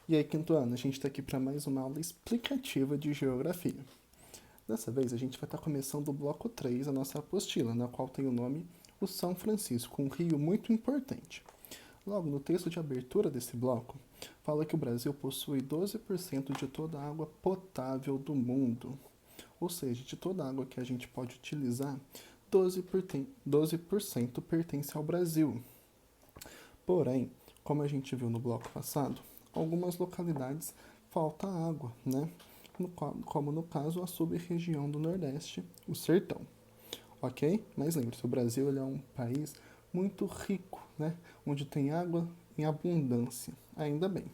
E aí, quinto ano, a gente está aqui para mais uma aula explicativa de geografia. Dessa vez, a gente vai estar começando o bloco 3, a nossa apostila, na qual tem o nome o São Francisco, um rio muito importante. Logo, no texto de abertura desse bloco, fala que o Brasil possui 12% de toda a água potável do mundo. Ou seja, de toda a água que a gente pode utilizar, 12% pertence ao Brasil. Porém, como a gente viu no bloco passado, algumas localidades falta água, né? Como no caso a sub-região do Nordeste, o Sertão. Ok? Mas lembre-se, o Brasil ele é um país muito rico, né? Onde tem água em abundância, ainda bem.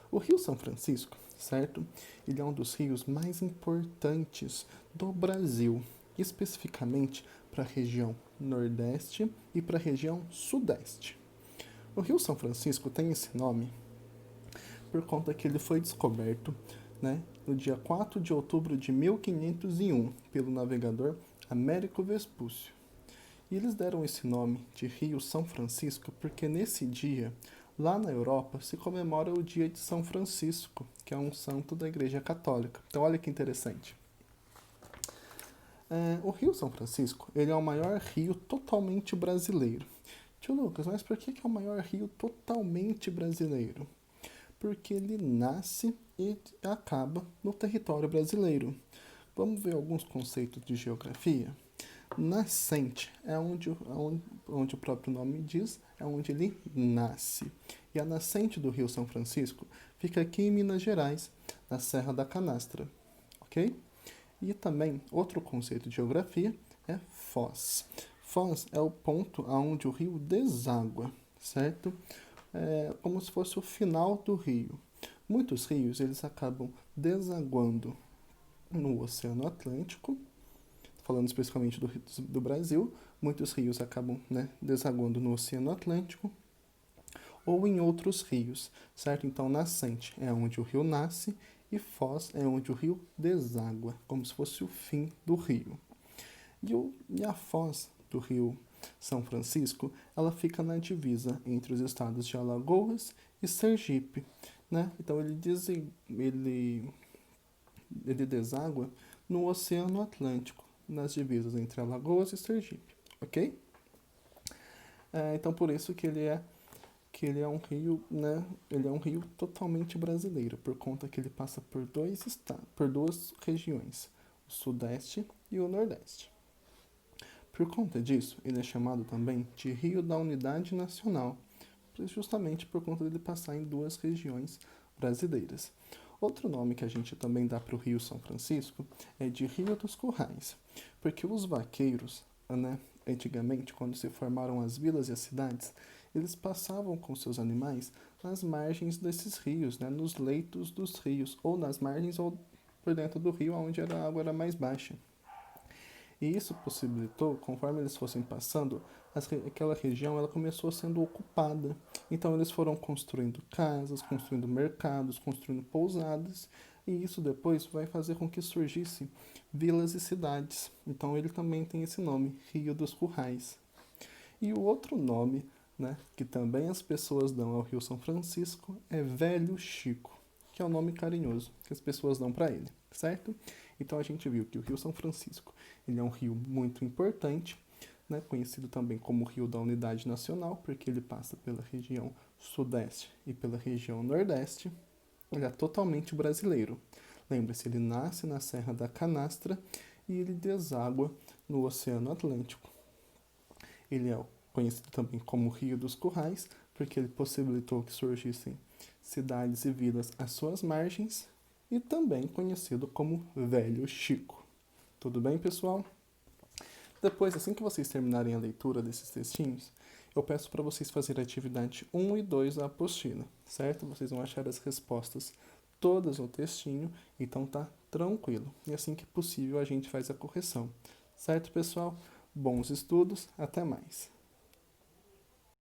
O Rio São Francisco, certo? Ele é um dos rios mais importantes do Brasil, especificamente para a região Nordeste e para a região Sudeste. O Rio São Francisco tem esse nome por conta que ele foi descoberto, né, no dia 4 de outubro de 1501 pelo navegador Américo Vespúcio. E eles deram esse nome de Rio São Francisco porque nesse dia, lá na Europa, se comemora o dia de São Francisco, que é um santo da Igreja Católica. Então olha que interessante. O Rio São Francisco ele é o maior rio totalmente brasileiro. Tio Lucas, mas por que é o maior rio totalmente brasileiro? Porque ele nasce e acaba no território brasileiro. Vamos ver alguns conceitos de geografia? Nascente é onde o próprio nome diz, é onde ele nasce. E a nascente do Rio São Francisco fica aqui em Minas Gerais, na Serra da Canastra, ok? E também, outro conceito de geografia é foz. Foz é o ponto onde o rio deságua, certo? É como se fosse o final do rio. Muitos rios eles acabam desaguando no Oceano Atlântico, falando especificamente do Brasil, muitos rios acabam desaguando no Oceano Atlântico ou em outros rios, certo? Então, nascente é onde o rio nasce e foz é onde o rio deságua, como se fosse o fim do rio. E a foz do rio São Francisco, ela fica na divisa entre os estados de Alagoas e Sergipe, né? Então ele deságua no Oceano Atlântico, nas divisas entre Alagoas e Sergipe, ok? Então por isso que ele é um rio, né? Ele é um rio totalmente brasileiro, por conta que ele passa por por duas regiões, o Sudeste e o Nordeste. Por conta disso, ele é chamado também de Rio da Unidade Nacional, justamente por conta dele passar em duas regiões brasileiras. Outro nome que a gente também dá para o Rio São Francisco é de Rio dos Currais, porque os vaqueiros, né, antigamente, quando se formaram as vilas e as cidades, eles passavam com seus animais nas margens desses rios, né, nos leitos dos rios, ou nas margens ou por dentro do rio, onde a água era mais baixa. E isso possibilitou, conforme eles fossem passando, aquela região ela começou sendo ocupada. Então eles foram construindo casas, construindo mercados, construindo pousadas, e isso depois vai fazer com que surgissem vilas e cidades. Então ele também tem esse nome, Rio dos Currais. E o outro nome, né, que também as pessoas dão ao Rio São Francisco é Velho Chico, que é o nome carinhoso que as pessoas dão para ele, certo? Então a gente viu que o Rio São Francisco ele é um rio muito importante, né, conhecido também como Rio da Unidade Nacional, porque ele passa pela região Sudeste e pela região Nordeste. Ele é totalmente brasileiro. Lembre-se, ele nasce na Serra da Canastra e ele deságua no Oceano Atlântico. Ele é conhecido também como Rio dos Currais, porque ele possibilitou que surgissem cidades e vilas às suas margens, e também conhecido como Velho Chico. Tudo bem, pessoal? Depois, assim que vocês terminarem a leitura desses textinhos, eu peço para vocês fazerem a atividade 1 e 2 da apostila, certo? Vocês vão achar as respostas todas no textinho, então tá tranquilo. E assim que possível a gente faz a correção. Certo, pessoal? Bons estudos, até mais.